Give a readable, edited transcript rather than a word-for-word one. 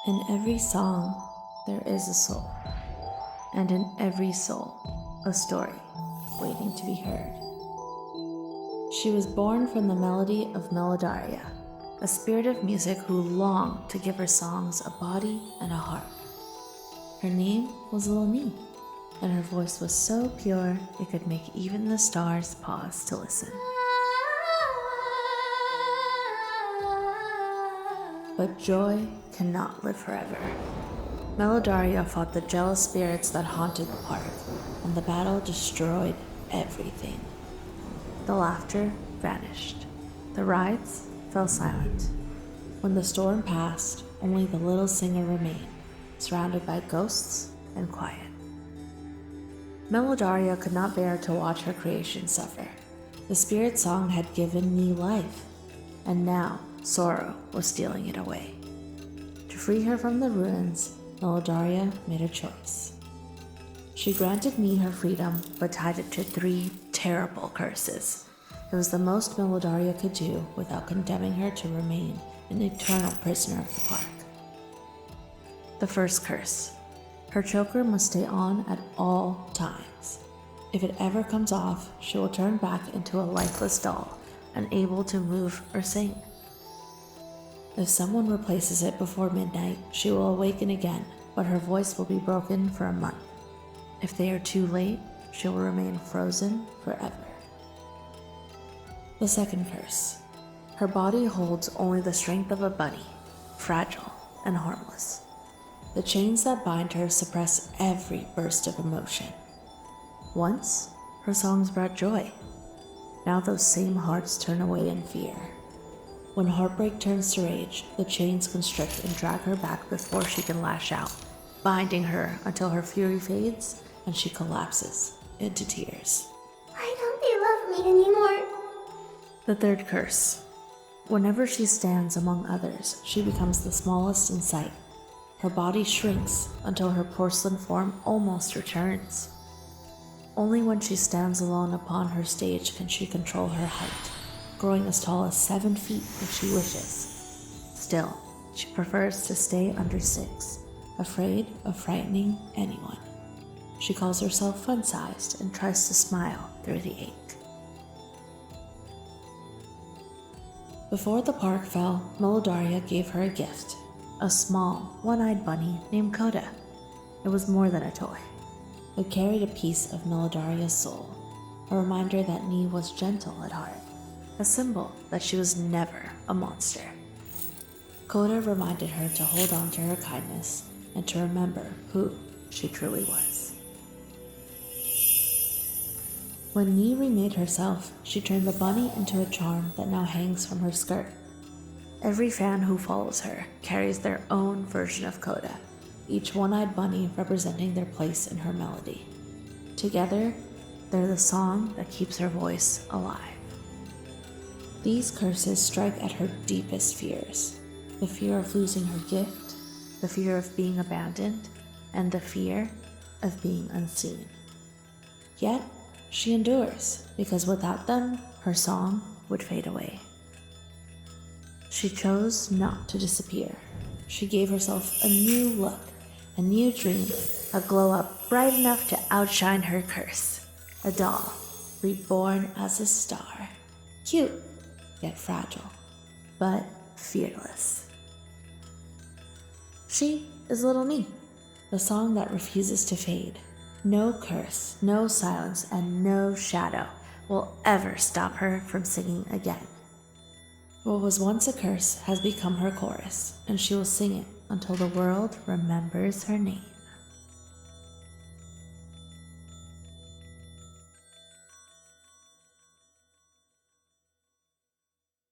In every song, there is a soul, and in every soul, a story waiting to be heard. She was born from the melody of Melodaria, a spirit of music who longed to give her songs a body and a heart. Her name was Little Nee, and her voice was so pure it could make even the stars pause to listen. But joy cannot live forever. Melodaria fought the jealous spirits that haunted the park, and the battle destroyed everything. The laughter vanished. The rides fell silent. When the storm passed, only the little singer remained, surrounded by ghosts and quiet. Melodaria could not bear to watch her creation suffer. The spirit song had given me life, and now sorrow was stealing it away. To free her from the ruins, Melodaria made a choice. She granted me her freedom, but tied it to 3 terrible curses. It was the most Melodaria could do without condemning her to remain an eternal prisoner of the park. The first curse. Her choker must stay on at all times. If it ever comes off, she will turn back into a lifeless doll, unable to move or sing. If someone replaces it before midnight, she will awaken again, but her voice will be broken for a month. If they are too late, she will remain frozen forever. The second curse. Her body holds only the strength of a bunny, fragile and harmless. The chains that bind her suppress every burst of emotion. Once, her songs brought joy. Now those same hearts turn away in fear. When heartbreak turns to rage, the chains constrict and drag her back before she can lash out, binding her until her fury fades and she collapses into tears. Why don't they love me anymore? The third curse. Whenever she stands among others, she becomes the smallest in sight. Her body shrinks until her porcelain form almost returns. Only when she stands alone upon her stage can she control her height, growing as tall as 7 feet if she wishes. Still, she prefers to stay under 6, afraid of frightening anyone. She calls herself fun-sized and tries to smile through the ache. Before the park fell, Melodaria gave her a gift, a small, one-eyed bunny named Coda. It was more than a toy. It carried a piece of Melodaria's soul, a reminder that Nee was gentle at heart, a symbol that she was never a monster. Coda reminded her to hold on to her kindness and to remember who she truly was. When Nee remade herself, she turned the bunny into a charm that now hangs from her skirt. Every fan who follows her carries their own version of Coda, each one-eyed bunny representing their place in her melody. Together, they're the song that keeps her voice alive. These curses strike at her deepest fears: the fear of losing her gift, the fear of being abandoned, and the fear of being unseen. Yet, she endures, because without them, her song would fade away. She chose not to disappear. She gave herself a new look, a new dream, a glow up bright enough to outshine her curse. A doll, reborn as a star. Cute, yet fragile, but fearless. She is Little Nee, the song that refuses to fade. No curse, no silence, and no shadow will ever stop her from singing again. What was once a curse has become her chorus, and she will sing it until the world remembers her name.